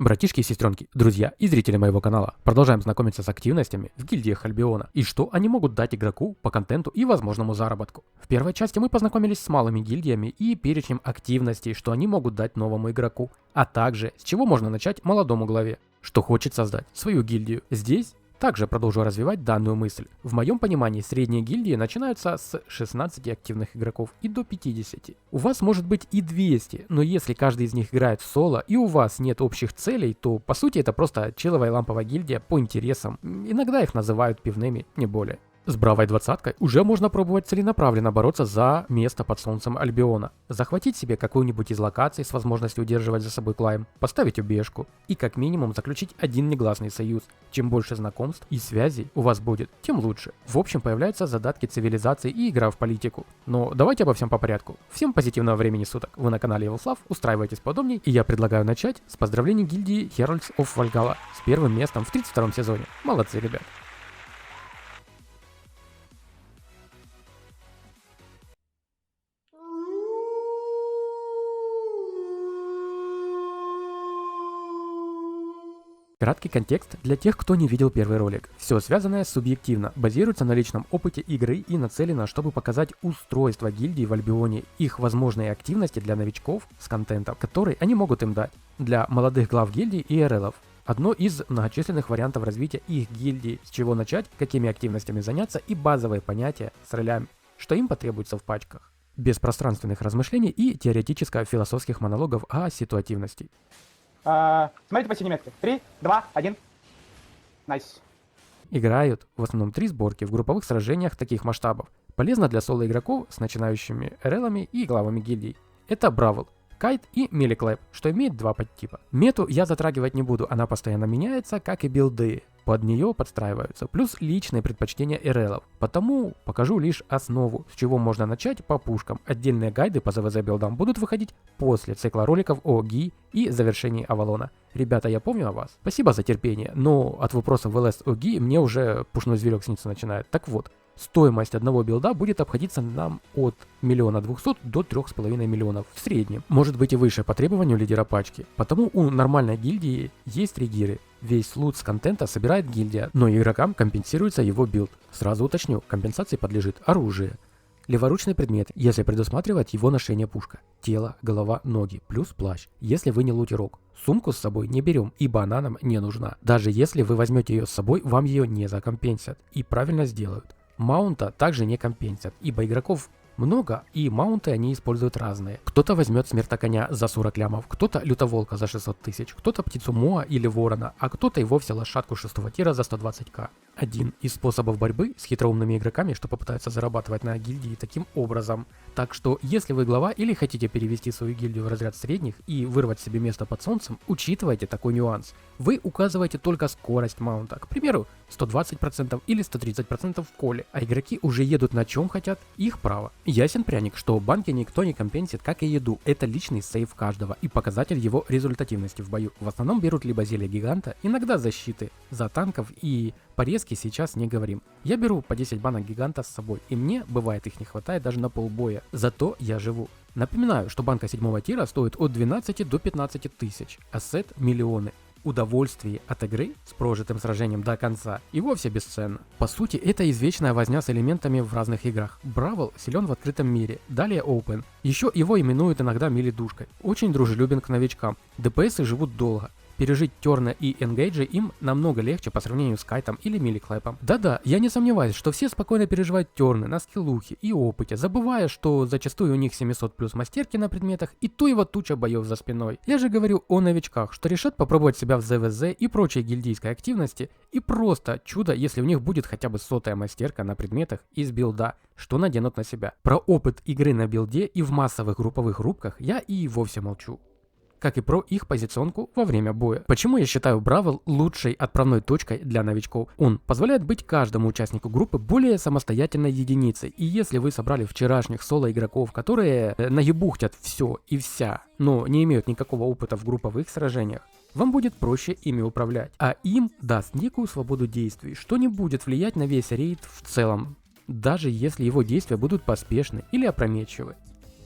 Братишки и сестренки, друзья и зрители моего канала, продолжаем знакомиться с активностями в гильдиях Альбиона и что они могут дать игроку по контенту и возможному заработку. В первой части мы познакомились с малыми гильдиями и перечнем активностей, что они могут дать новому игроку, а также с чего можно начать молодому главе, что хочет создать свою гильдию. Здесь также продолжу развивать данную мысль. В моем понимании средние гильдии начинаются с 16 активных игроков и до 50. У вас может быть и 200, но если каждый из них играет в соло и у вас нет общих целей, то по сути это просто человая ламповая гильдия по интересам. Иногда их называют пивными, не более. С бравой двадцаткой уже можно пробовать целенаправленно бороться за место под солнцем Альбиона. Захватить себе какую-нибудь из локаций с возможностью удерживать за собой клайм, поставить убежку и как минимум заключить один негласный союз. Чем больше знакомств и связей у вас будет, тем лучше. В общем, появляются задатки цивилизации и игра в политику. Но давайте обо всем по порядку. Всем позитивного времени суток. Вы на канале Evil, устраивайтесь поудобней, и я предлагаю начать с поздравлений гильдии Heralds of Valhalla с первым местом в 32-м сезоне. Молодцы, ребят. Краткий контекст для тех, кто не видел первый ролик. Все связанное субъективно, базируется на личном опыте игры и нацелено, чтобы показать устройство гильдии в Альбионе, их возможные активности для новичков с контентом, который они могут им дать, для молодых глав гильдий и РЛов. Одно из многочисленных вариантов развития их гильдии, с чего начать, какими активностями заняться и базовые понятия с ролями, что им потребуется в пачках. Без пространственных размышлений и теоретическо-философских монологов о ситуативности. Смотрите по синей метке. 3, 2, 1. Найс. Играют в основном 3 сборки в групповых сражениях таких масштабов. Полезно для соло-игроков с начинающими РЛами и главами гильдий. Это Бравл, Кайт и Меликлэп, что имеет 2 подтипа. Мету я затрагивать не буду, она постоянно меняется, как и билды. Под нее подстраиваются, плюс личные предпочтения РЛов. Потому покажу лишь основу, с чего можно начать по пушкам. Отдельные гайды по ЗВЗ билдам будут выходить после цикла роликов о ГИ и завершении Авалона. Ребята, я помню о вас. Спасибо за терпение, но от вопросов в ЛС о ГИ мне уже пушной зверек снится начинает. Так вот, стоимость одного билда будет обходиться нам от 1 200 000 до 3,5 миллионов в среднем. Может быть и выше по требованию лидера пачки. Потому у нормальной гильдии есть триггеры. Весь лут с контента собирает гильдия, но игрокам компенсируется его билд. Сразу уточню, компенсации подлежит оружие. Леворучный предмет, если предусматривать его ношение пушка. Тело, голова, ноги, плюс плащ, если вы не лутерок. Сумку с собой не берем, ибо она нам не нужна. Даже если вы возьмете ее с собой, вам ее не закомпенсят. И правильно сделают. Маунта также не компенсят, ибо игроков много, и маунты они используют разные. Кто-то возьмет смертоконя за 40 лямов, кто-то лютоволка за 600 тысяч, кто-то птицу Моа или ворона, а кто-то и вовсе лошадку 6-го тира за 120к. Один из способов борьбы с хитроумными игроками, что попытаются зарабатывать на гильдии таким образом. Так что, если вы глава или хотите перевести свою гильдию в разряд средних и вырвать себе место под солнцем, учитывайте такой нюанс. Вы указываете только скорость маунта, к примеру, 120% или 130% в коле, а игроки уже едут на чем хотят, их право. Ясен пряник, что банки никто не компенсит, как и еду, это личный сейф каждого и показатель его результативности в бою. В основном берут либо зелье гиганта, иногда защиты, за танков и порезки сейчас не говорим. Я беру по 10 банок гиганта с собой, и мне, бывает, их не хватает даже на полбоя. Зато я живу. Напоминаю, что банка 7 тира стоит от 12 до 15 тысяч, а сет миллионы. Удовольствие от игры с прожитым сражением до конца и вовсе бесценно. По сути, это извечная возня с элементами в разных играх. Бравл силен в открытом мире, далее Open. Еще его именуют иногда мили-душкой. Очень дружелюбен к новичкам. ДПСы живут долго. Пережить терны и энгейджи им намного легче по сравнению с Кайтом или Миликлэпом. Да-да, я не сомневаюсь, что все спокойно переживают терны на скиллухе и опыте, забывая, что зачастую у них 700 плюс мастерки на предметах и то его туча боев за спиной. Я же говорю о новичках, что решат попробовать себя в ЗВЗ и прочей гильдийской активности, и просто чудо, если у них будет хотя бы 100-я мастерка на предметах из билда, что наденут на себя. Про опыт игры на билде и в массовых групповых рубках я и вовсе молчу. Как и про их позиционку во время боя. Почему я считаю Бравл лучшей отправной точкой для новичков? Он позволяет быть каждому участнику группы более самостоятельной единицей. И если вы собрали вчерашних соло-игроков, которые наебухтят все и вся, но не имеют никакого опыта в групповых сражениях, вам будет проще ими управлять. А им даст некую свободу действий, что не будет влиять на весь рейд в целом, даже если его действия будут поспешны или опрометчивы.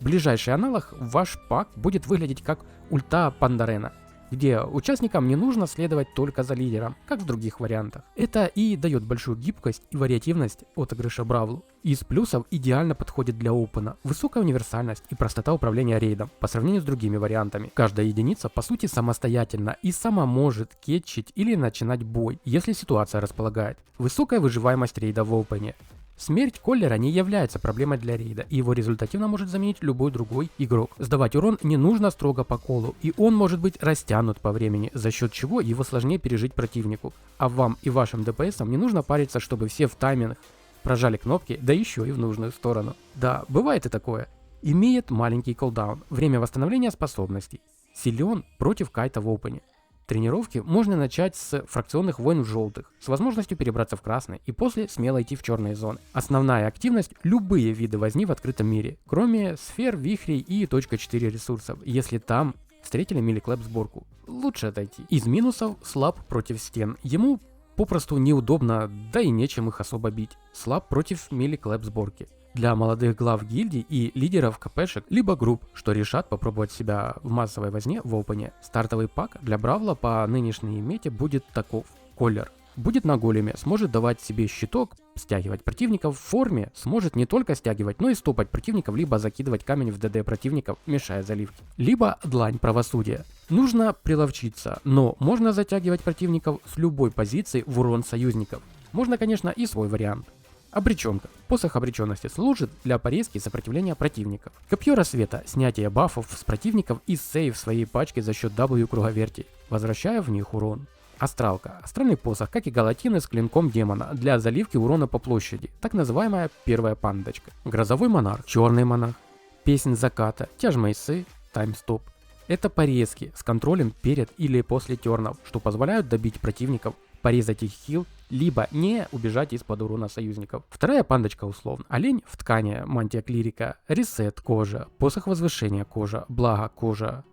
Ближайший аналог, ваш пак будет выглядеть как ульта Пандарена. где участникам не нужно следовать только за лидером, как в других вариантах. Это и дает большую гибкость и вариативность отыгрыша Бравл. Из плюсов идеально подходит для опена высокая универсальность и простота управления рейдом по сравнению с другими вариантами. Каждая единица по сути самостоятельна и сама может кетчить или начинать бой, если ситуация располагает. Высокая выживаемость рейда в опене. Смерть Коллера не является проблемой для рейда, и его результативно может заменить любой другой игрок. Сдавать урон не нужно строго по колу, и он может быть растянут по времени, за счет чего его сложнее пережить противнику. А вам и вашим ДПСам не нужно париться, чтобы все в тайминг прожали кнопки, да еще и в нужную сторону. Да, бывает и такое. Имеет маленький колдаун, время восстановления способностей. Силен против Кайта в опене. Тренировки можно начать с фракционных войн в желтых, с возможностью перебраться в красный и после смело идти в черные зоны. Основная активность – любые виды возни в открытом мире, кроме сфер, вихрей и .4 ресурсов, если там встретили миликлэп сборку. Лучше отойти. Из минусов – слаб против стен. Ему попросту неудобно, да и нечем их особо бить. Слаб против миликлэп сборки. Для молодых глав гильдий и лидеров КПшек, либо групп, что решат попробовать себя в массовой возне в опене. Стартовый пак для Бравла по нынешней мете будет таков. Коллер будет на големе, сможет давать себе щиток, стягивать противников в форме, сможет не только стягивать, но и стопать противников, либо закидывать камень в ДД противников, мешая заливке. Либо длань правосудия. Нужно приловчиться, но можно затягивать противников с любой позиции в урон союзников. Можно, конечно, и свой вариант. Обреченка. Посох обреченности служит для порезки и сопротивления противников. Копье рассвета. Снятие бафов с противников и сейв своей пачки за счет W круговерти, возвращая в них урон. Астралка. Астральный посох, как и галатины с клинком демона, для заливки урона по площади. Так называемая первая пандочка. Грозовой монарх. Черный монах. Песнь заката. Тяжмейсы. Таймстоп. Это порезки с контролем перед или после тернов, что позволяют добить противников, порезать их хил, либо не убежать из-под урона союзников. Вторая пандочка условно. Олень в ткани, мантия клирика, ресет кожа, посох возвышения кожа, благо кожа.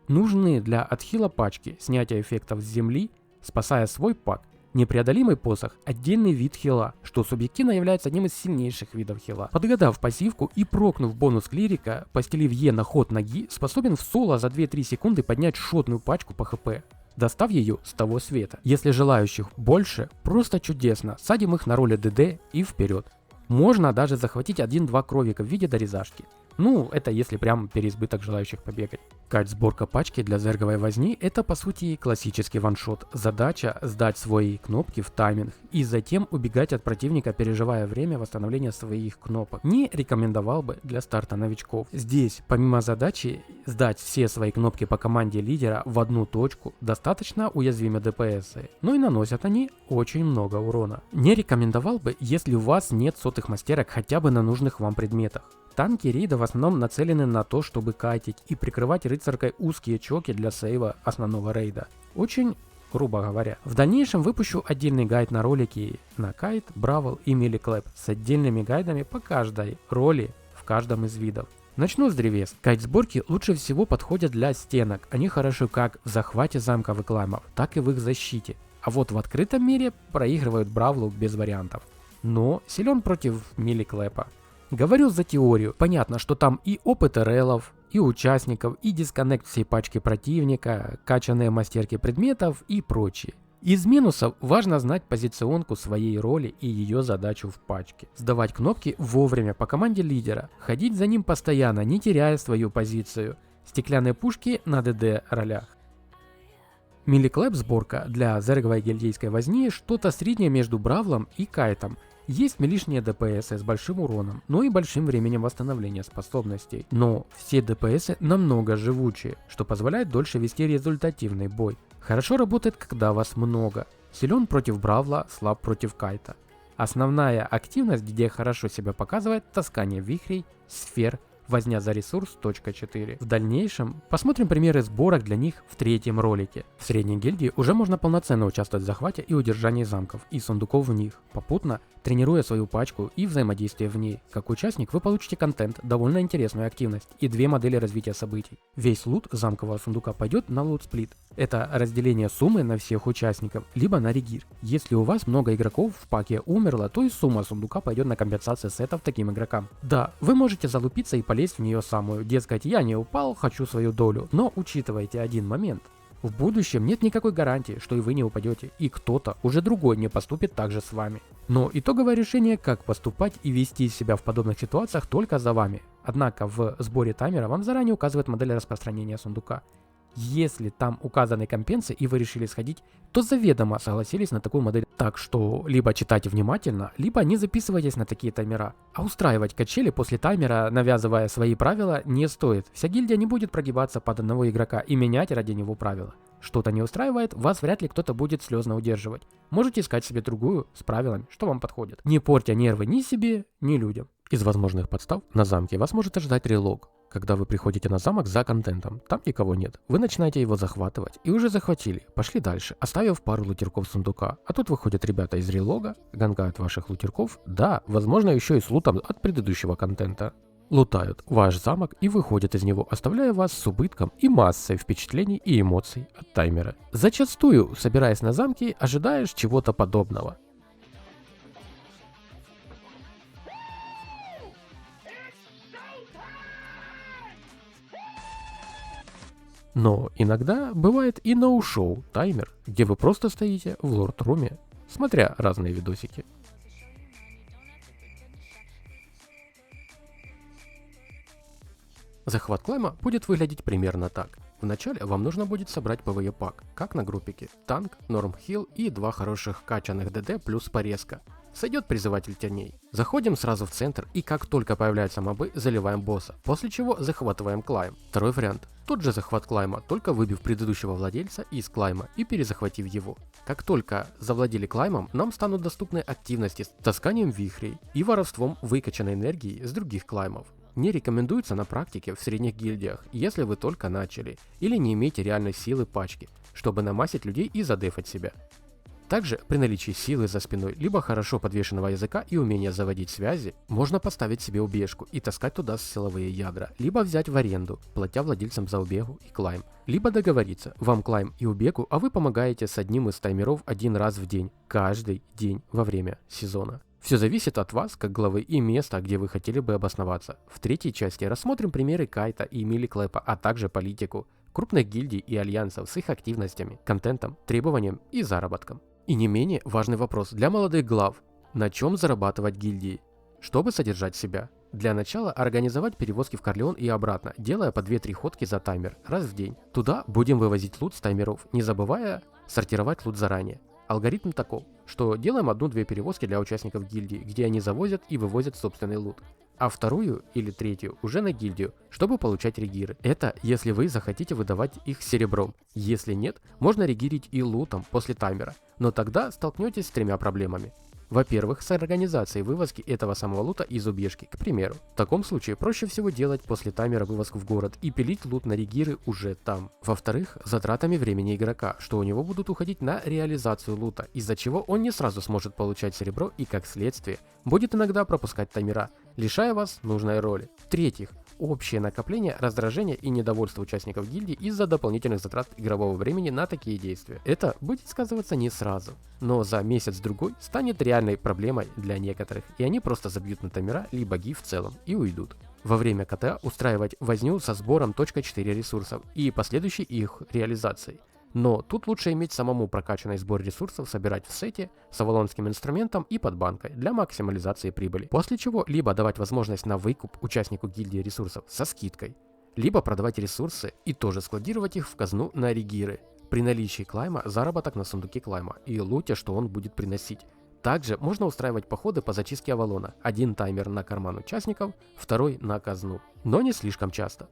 Нужны для отхила пачки, снятия эффектов с земли, спасая свой пак. Непреодолимый посох – отдельный вид хила, что субъективно является одним из сильнейших видов хила. Подгадав пассивку и прокнув бонус клирика, постелив Е на ход ноги, способен в соло за 2-3 секунды поднять шотную пачку по хп, достав ее с того света. Если желающих больше, просто чудесно, садим их на роли ДД и вперед. Можно даже захватить 1-2 кровика в виде дорезашки. Ну, это если прям переизбыток желающих побегать. Сборка пачки для зерговой возни – это по сути классический ваншот. Задача – сдать свои кнопки в тайминг и затем убегать от противника, переживая время восстановления своих кнопок. Не рекомендовал бы для старта новичков. Здесь, помимо задачи сдать все свои кнопки по команде лидера в одну точку, достаточно уязвимы ДПСы, но и наносят они очень много урона. Не рекомендовал бы, если у вас нет сотых мастерок хотя бы на нужных вам предметах. Танки рейда в основном нацелены на то, чтобы кайтить и прикрывать рыцаркой узкие чоки для сейва основного рейда. Очень грубо говоря. В дальнейшем выпущу отдельный гайд на ролики на кайт, бравл и миликлэп с отдельными гайдами по каждой роли в каждом из видов. Начну с древес. Кайт-сборки лучше всего подходят для стенок. Они хороши как в захвате замков и клаймов, так и в их защите. А вот в открытом мире проигрывают бравлу без вариантов. Но силен против миликлэпа. Говорю за теорию. Понятно, что там и опыт РЛов, и участников, и дисконнект всей пачки противника, качанные мастерки предметов и прочее. Из минусов важно знать позиционку своей роли и ее задачу в пачке. Сдавать кнопки вовремя по команде лидера, ходить за ним постоянно, не теряя свою позицию. Стеклянные пушки на ДД ролях. Миликлэп сборка для зерговой гильдейской возни что-то среднее между бравлом и кайтом. Есть лишние ДПСы с большим уроном, но и большим временем восстановления способностей. Но все ДПСы намного живучее, что позволяет дольше вести результативный бой. Хорошо работает, когда вас много. Силен против бравла, слаб против кайта. Основная активность, где хорошо себя показывает, таскание вихрей, сфер, возня за ресурс .4. В дальнейшем посмотрим примеры сборок для них в третьем ролике. В средней гильдии уже можно полноценно участвовать в захвате и удержании замков и сундуков в них, попутно тренируя свою пачку и взаимодействие в ней. Как участник вы получите контент, довольно интересную активность и две модели развития событий. Весь лут замкового сундука пойдет на лут-сплит. Это разделение суммы на всех участников, либо на регир. Если у вас много игроков в паке умерло, то и сумма сундука пойдет на компенсацию сетов таким игрокам. Да, вы можете залупиться и полезть в нее самую, дескать, я не упал, хочу свою долю, но учитывайте один момент. В будущем нет никакой гарантии, что и вы не упадете, и кто-то, уже другой, не поступит так же с вами. Но итоговое решение, как поступать и вести себя в подобных ситуациях, только за вами. Однако в сборе таймера вам заранее указывает модель распространения сундука. Если там указаны компенсы и вы решили сходить, то заведомо согласились на такую модель. Так что либо читайте внимательно, либо не записывайтесь на такие таймера. А устраивать качели после таймера, навязывая свои правила, не стоит. Вся гильдия не будет прогибаться под одного игрока и менять ради него правила. Что-то не устраивает, вас вряд ли кто-то будет слезно удерживать. Можете искать себе другую с правилами, что вам подходит, не портя нервы ни себе, ни людям. Из возможных подстав на замке вас может ожидать релог. Когда вы приходите на замок за контентом, там никого нет. Вы начинаете его захватывать и уже захватили, пошли дальше, оставив пару лутерков сундука. А тут выходят ребята из релога, ганкают ваших лутерков, да, возможно еще и с лутом от предыдущего контента. Лутают ваш замок и выходят из него, оставляя вас с убытком и массой впечатлений и эмоций от таймера. Зачастую, собираясь на замке, ожидаешь чего-то подобного. Но иногда бывает и ноу-шоу таймер, где вы просто стоите в лорд-руме, смотря разные видосики. Захват клайма будет выглядеть примерно так. Вначале вам нужно будет собрать PvE пак, как на группике. Танк, норм хил и 2 хороших качаных ДД плюс порезка. Сойдет призыватель теней. Заходим сразу в центр и как только появляются мобы, заливаем босса, после чего захватываем клайм. Второй вариант. Тот же захват клайма, только выбив предыдущего владельца из клайма и перезахватив его. Как только завладели клаймом, нам станут доступны активности с тасканием вихрей и воровством выкачанной энергии с других клаймов. Не рекомендуется на практике в средних гильдиях, если вы только начали или не имеете реальной силы пачки, чтобы намасить людей и задефать себя. Также при наличии силы за спиной, либо хорошо подвешенного языка и умения заводить связи, можно поставить себе убежку и таскать туда силовые ядра, либо взять в аренду, платя владельцам за убегу и клайм, либо договориться, вам клайм и убегу, а вы помогаете с одним из таймеров один раз в день, каждый день во время сезона. Все зависит от вас, как главы, и места, где вы хотели бы обосноваться. В третьей части рассмотрим примеры Кайта и Миликлэпа, а также политику крупных гильдий и альянсов с их активностями, контентом, требованием и заработком. И не менее важный вопрос для молодых глав. На чем зарабатывать гильдии? Чтобы содержать себя. Для начала организовать перевозки в Корлеон и обратно, делая по 2-3 ходки за таймер, раз в день. Туда будем вывозить лут с таймеров, не забывая сортировать лут заранее. Алгоритм таков, что делаем 1-2 перевозки для участников гильдии, где они завозят и вывозят собственный лут, а вторую или третью уже на гильдию, чтобы получать региры. Это если вы захотите выдавать их серебром. Если нет, можно регирить и лутом после таймера, но тогда столкнетесь с 3 проблемами. Во-первых, с организацией вывозки этого самого лута из убежки, к примеру. В таком случае проще всего делать после таймера вывозку в город и пилить лут на региры уже там. Во-вторых, затратами времени игрока, что у него будут уходить на реализацию лута, из-за чего он не сразу сможет получать серебро и как следствие будет иногда пропускать таймера, лишая вас нужной роли. В-третьих, общее накопление, раздражение и недовольство участников гильдии из-за дополнительных затрат игрового времени на такие действия. Это будет сказываться не сразу, но за месяц-другой станет реальной проблемой для некоторых, и они просто забьют на таймера либо ги в целом и уйдут. Во время КТА устраивать возню со сбором .4 ресурсов и последующей их реализацией. Но тут лучше иметь самому прокачанный сбор ресурсов, собирать в сете с авалонским инструментом и под банкой для максимализации прибыли. После чего либо давать возможность на выкуп участнику гильдии ресурсов со скидкой, либо продавать ресурсы и тоже складировать их в казну на региры. При наличии клайма заработок на сундуке клайма и луте, что он будет приносить. Также можно устраивать походы по зачистке авалона. Один таймер на карман участников, второй на казну. Но не слишком часто.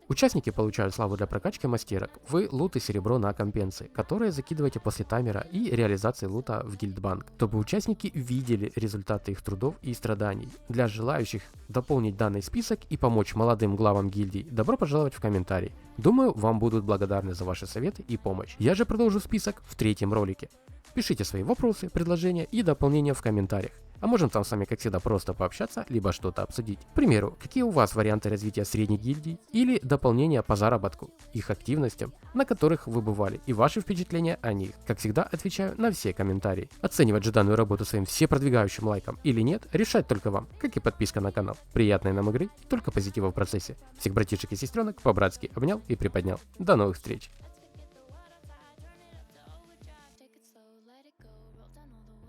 Участники получают славу для прокачки мастерок, вы лут и серебро на компенсы, которые закидываете после таймера и реализации лута в гильдбанк, чтобы участники видели результаты их трудов и страданий. Для желающих дополнить данный список и помочь молодым главам гильдий, добро пожаловать в комментарии. Думаю, вам будут благодарны за ваши советы и помощь. Я же продолжу список в 3-м ролике. Пишите свои вопросы, предложения и дополнения в комментариях. А можем там с вами, как всегда, просто пообщаться, либо что-то обсудить. К примеру, какие у вас варианты развития средних гильдий или дополнения по заработку, их активностям, на которых вы бывали, и ваши впечатления о них. Как всегда, отвечаю на все комментарии. Оценивать же данную работу своим всепродвигающим лайком или нет, решать только вам, как и подписка на канал. Приятной нам игры, только позитива в процессе. Всех братишек и сестренок по-братски обнял и приподнял. До новых встреч! done all the